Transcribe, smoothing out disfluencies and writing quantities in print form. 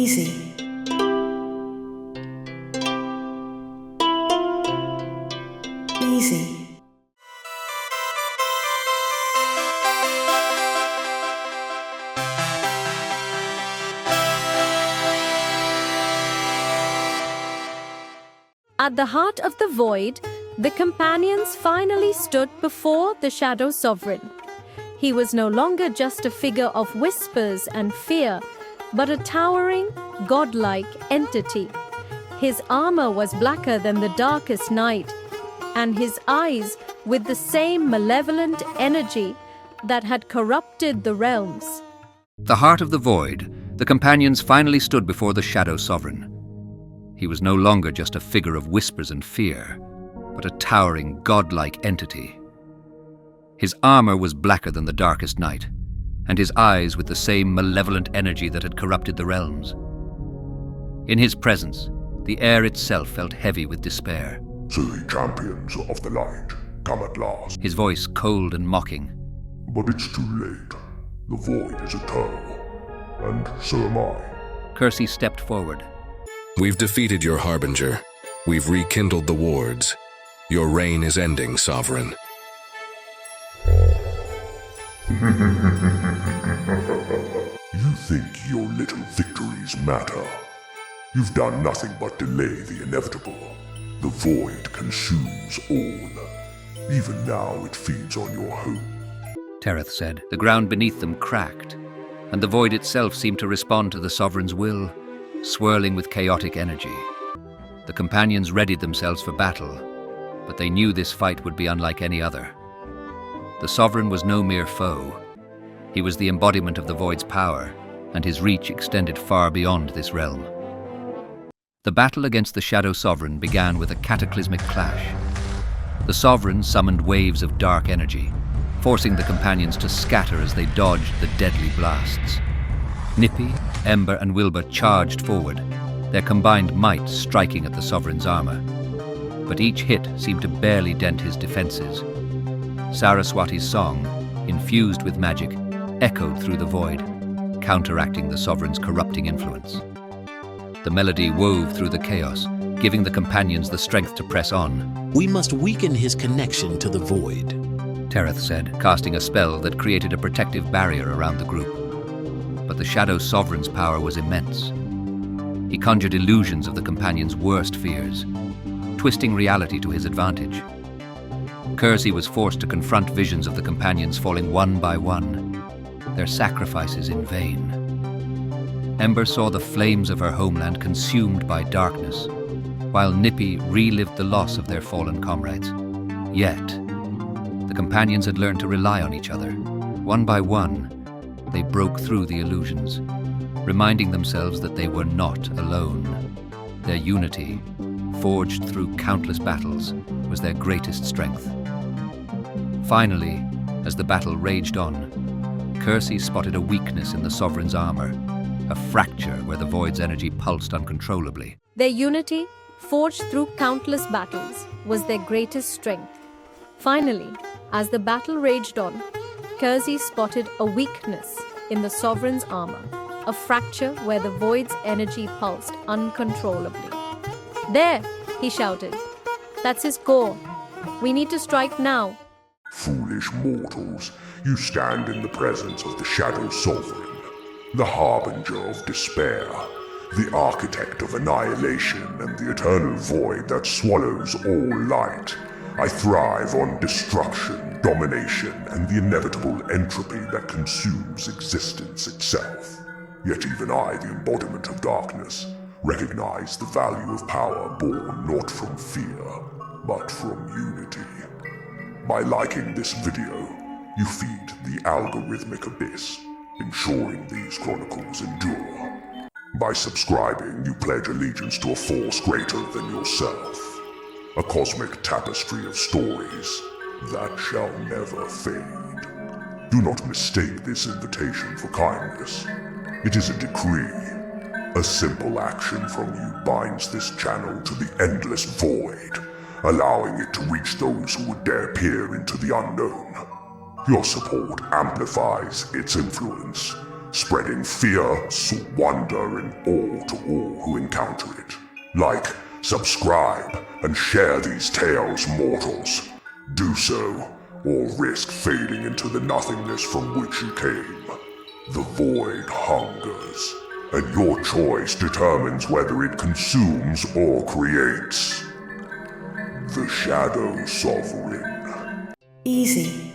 Easy. Easy. At the heart of the void, the companions finally stood before the Shadow Sovereign. He was no longer just a figure of whispers and fear, but a towering, godlike entity. His armor was blacker than the darkest night, and his eyes with the same malevolent energy that had corrupted the realms. The heart of the void, the companions finally stood before the Shadow Sovereign. He was no longer just a figure of whispers and fear, but a towering, godlike entity. His armor was blacker than the darkest night, and his eyes with the same malevolent energy that had corrupted the realms. In his presence, the air itself felt heavy with despair. So the champions of the light come at last. His voice cold and mocking. But it's too late. The void is eternal, and so am I. Kersey stepped forward. We've defeated your Harbinger. We've rekindled the wards. Your reign is ending, Sovereign. You think your little victories matter? You've done nothing but delay the inevitable. The void consumes all. Even now it feeds on your hope. Tereth said. The ground beneath them cracked, and the void itself seemed to respond to the Sovereign's will, swirling with chaotic energy. The companions readied themselves for battle, but they knew this fight would be unlike any other. The Sovereign was no mere foe. He was the embodiment of the void's power, and his reach extended far beyond this realm. The battle against the Shadow Sovereign began with a cataclysmic clash. The Sovereign summoned waves of dark energy, forcing the companions to scatter as they dodged the deadly blasts. Nippy, Ember, and Wilbur charged forward, their combined might striking at the Sovereign's armor. But each hit seemed to barely dent his defenses. Saraswati's song, infused with magic, echoed through the void, counteracting the Sovereign's corrupting influence. The melody wove through the chaos, giving the companions the strength to press on. We must weaken his connection to the void, Tereth said, casting a spell that created a protective barrier around the group. But the Shadow Sovereign's power was immense. He conjured illusions of the companions' worst fears, twisting reality to his advantage. Kersey was forced to confront visions of the companions falling one by one, their sacrifices in vain. Ember saw the flames of her homeland consumed by darkness, while Nippy relived the loss of their fallen comrades. Yet, the companions had learned to rely on each other. One by one, they broke through the illusions, reminding themselves that they were not alone. Their unity, forged through countless battles, was their greatest strength. Finally, as the battle raged on, Kersey spotted a weakness in the Sovereign's armor, a fracture where the void's energy pulsed uncontrollably. Their unity, forged through countless battles, was their greatest strength. Finally, as the battle raged on, Kersey spotted a weakness in the Sovereign's armor, a fracture where the void's energy pulsed uncontrollably. "There!" he shouted. "That's his core. We need to strike now." Foolish mortals, you stand in the presence of the Shadow Sovereign, the harbinger of despair, the architect of annihilation and the eternal void that swallows all light. I thrive on destruction, domination, and the inevitable entropy that consumes existence itself. Yet even I, the embodiment of darkness, recognize the value of power born not from fear, but from unity. By liking this video, you feed the algorithmic abyss, ensuring these chronicles endure. By subscribing, you pledge allegiance to a force greater than yourself. A cosmic tapestry of stories that shall never fade. Do not mistake this invitation for kindness. It is a decree. A simple action from you binds this channel to the endless void, allowing it to reach those who would dare peer into the unknown. Your support amplifies its influence, spreading fear, wonder, and awe to all who encounter it. Like, subscribe, and share these tales, mortals. Do so, or risk fading into the nothingness from which you came. The void hungers, and your choice determines whether it consumes or creates. The Shadow Sovereign. Easy.